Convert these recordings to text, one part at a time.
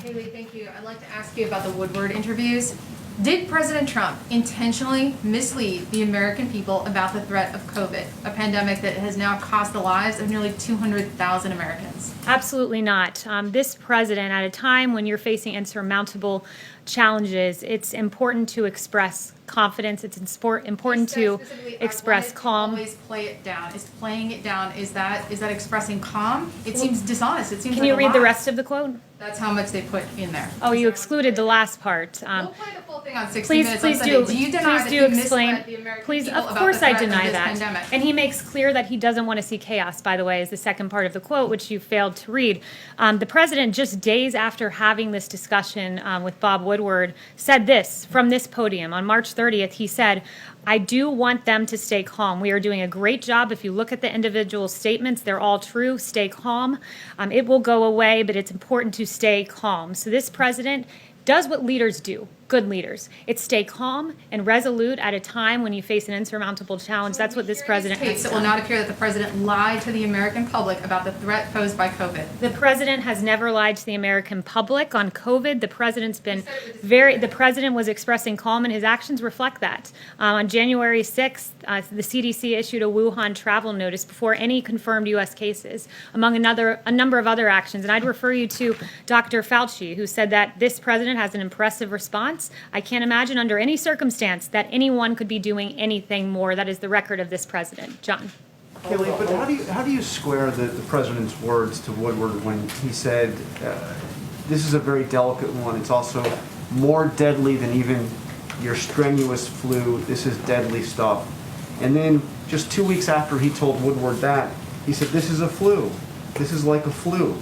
Haley, thank you. I'd like to ask you about the Woodward interviews. Did President Trump intentionally mislead the American people about the threat of COVID, a pandemic that has now cost the lives of nearly 200,000 Americans? Absolutely not. This president, at a time when you're facing insurmountable challenges, it's important to express confidence. It's important to express calm. Always play it down. Is playing it down, is that expressing calm? It seems dishonest. It seems Can like you a read lie. the rest of the quote? That's how much they put in there. Oh, you excluded the last part. We'll play the full thing on 60 Please, Minutes please on do. Sunday. Do you deny Please that do he explain. misled the American Please, people of about course the I threat of deny this that. pandemic? And he makes clear that he doesn't want to see chaos, by the way, is the second part of the quote, which you failed to read. The president, just days after having this discussion with Bob Woodward, said this from this podium. On March 30th, he said, "I do want them to stay calm. We are doing a great job. If you look at the individual statements, they're all true. Stay calm. It will go away, but it's important to stay calm." So this president does what leaders do, good leaders. It's stay calm and resolute at a time when you face an insurmountable challenge. That's what this president has It will done. not appear that the president lied to the American public about the threat posed by COVID. The president has never lied to the American public on COVID. The president was expressing calm, and his actions reflect that. On January 6th, the CDC issued a Wuhan travel notice before any confirmed U.S. cases, among a number of other actions. And I'd refer you to Dr. Fauci, who said that this president has an impressive response. I can't imagine under any circumstance that anyone could be doing anything more. That is the record of this president. John. Haley, but how do you square the president's words to Woodward when he said, this is a very delicate one, it's also more deadly than even your strenuous flu, this is deadly stuff. And then just 2 weeks after he told Woodward that, he said, this is a flu, this is like a flu.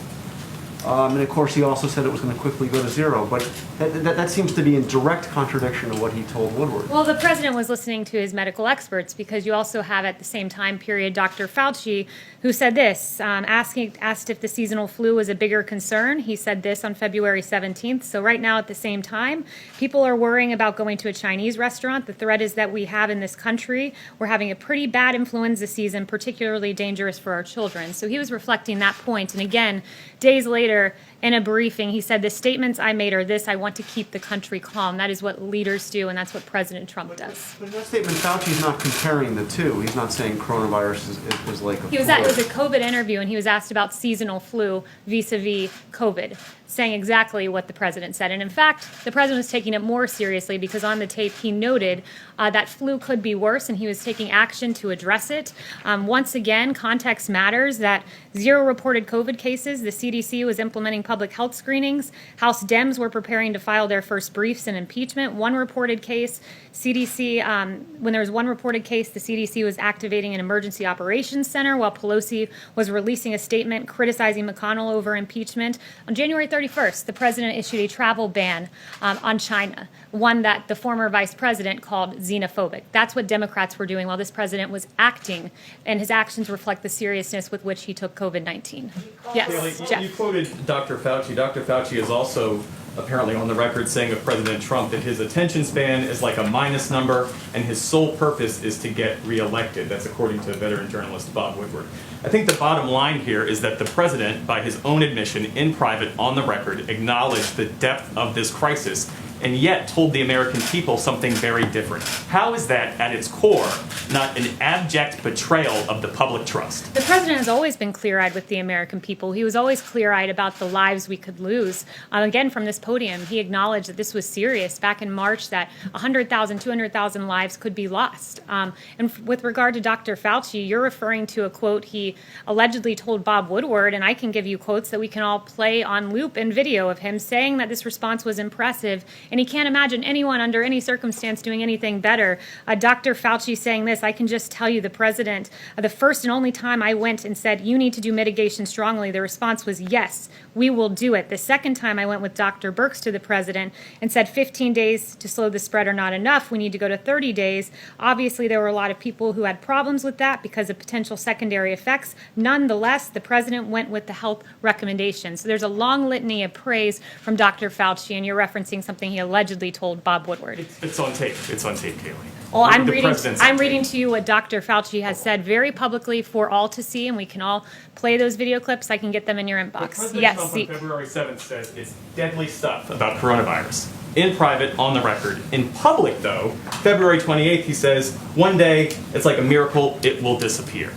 And of course, he also said it was going to quickly go to zero. But that seems to be in direct contradiction to what he told Woodward. Well, the president was listening to his medical experts, because you also have at the same time period Dr. Fauci, who said this, asked if the seasonal flu was a bigger concern. He said this on February 17th. So right now at the same time, people are worrying about going to a Chinese restaurant. The threat is that we have in this country, we're having a pretty bad influenza season, particularly dangerous for our children. So he was reflecting that point. And again, days later, in a briefing, he said, the statements I made are this: I want to keep the country calm. That is what leaders do, and that's what President Trump does. But in that statement, Fauci's not comparing the two. He's not saying coronavirus is like a flu. It was a COVID interview, and he was asked about seasonal flu vis-a-vis COVID, saying exactly what the president said. And in fact, the president was taking it more seriously, because on the tape he noted that flu could be worse, and he was taking action to address it. Once again, context matters. That 0 reported COVID cases. The CDC was implementing public health screenings. House Dems were preparing to file their first briefs in impeachment. 1 reported case. CDC, when there was 1 reported case, the CDC was activating an emergency operations center, while Pelosi was releasing a statement criticizing McConnell over impeachment. On January 31st, the president issued a travel ban on China, one that the former vice president called xenophobic. That's what Democrats were doing while this president was acting, and his actions reflect the seriousness with which he took COVID-19. Yes, Haley, Jeff. you quoted Dr. Fauci. Dr. Fauci is also apparently on the record saying of President Trump that his attention span is like a minus number, and his sole purpose is to get reelected. That's according to veteran journalist Bob Woodward. I think the bottom line here is that the president, by his own admission in private on the record, acknowledged the depth of this crisis, and yet told the American people something very different. How is that, at its core, not an abject betrayal of the public trust? The president has always been clear-eyed with the American people. He was always clear-eyed about the lives we could lose. Again, from this podium, he acknowledged that this was serious back in March, that 100,000, 200,000 lives could be lost. And with regard to Dr. Fauci, you're referring to a quote he allegedly told Bob Woodward, and I can give you quotes that we can all play on loop and video of him saying that this response was impressive, and he can't imagine anyone under any circumstance doing anything better. Dr. Fauci saying this: I can just tell you, the president, the first and only time I went and said, you need to do mitigation strongly, the response was, yes, we will do it. The second time I went with Dr. Birx to the president and said 15 days to slow the spread are not enough, we need to go to 30 days. Obviously, there were a lot of people who had problems with that because of potential secondary effects. Nonetheless, the president went with the health recommendations. So there's a long litany of praise from Dr. Fauci, and you're referencing something he allegedly told Bob Woodward. It's on tape. It's on tape, Kaylee. Well, What I'm did the reading. president say? I'm reading to you what Dr. Fauci has said very publicly for all to see, and we can all play those video clips. I can get them in your But inbox. President Yes, Trump Zeke. on February 7th says it's deadly stuff about coronavirus. In private, on the record. In public, though, February 28th, he says, one day, it's like a miracle, it will disappear.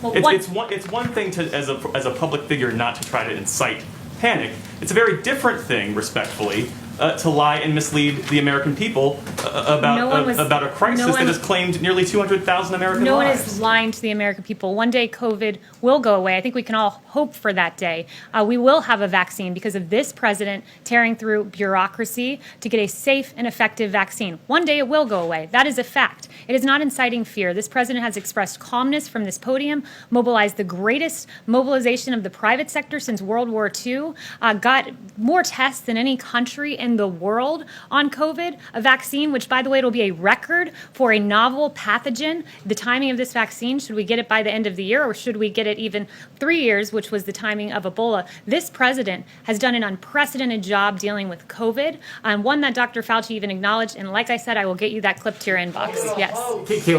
Well, It's one thing to, as a public figure, not to try to incite panic. It's a very different thing, respectfully, to lie and mislead the American people about a crisis that has claimed nearly 200,000 American No one lives. is lying to the American people. One day COVID will go away. I think we can all hope for that day. We will have a vaccine because of this president tearing through bureaucracy to get a safe and effective vaccine. One day it will go away. That is a fact. It is not inciting fear. This president has expressed calmness from this podium, mobilized the greatest mobilization of the private sector since World War II, got more tests than any country in the world on COVID, a vaccine, which, by the way, it'll be a record for a novel pathogen. The timing of this vaccine, should we get it by the end of the year or should we get it even 3 years, which was the timing of Ebola? This president has done an unprecedented job dealing with COVID, one that Dr. Fauci even acknowledged. And like I said, I will get you that clip to your inbox. Yes. Caitlin,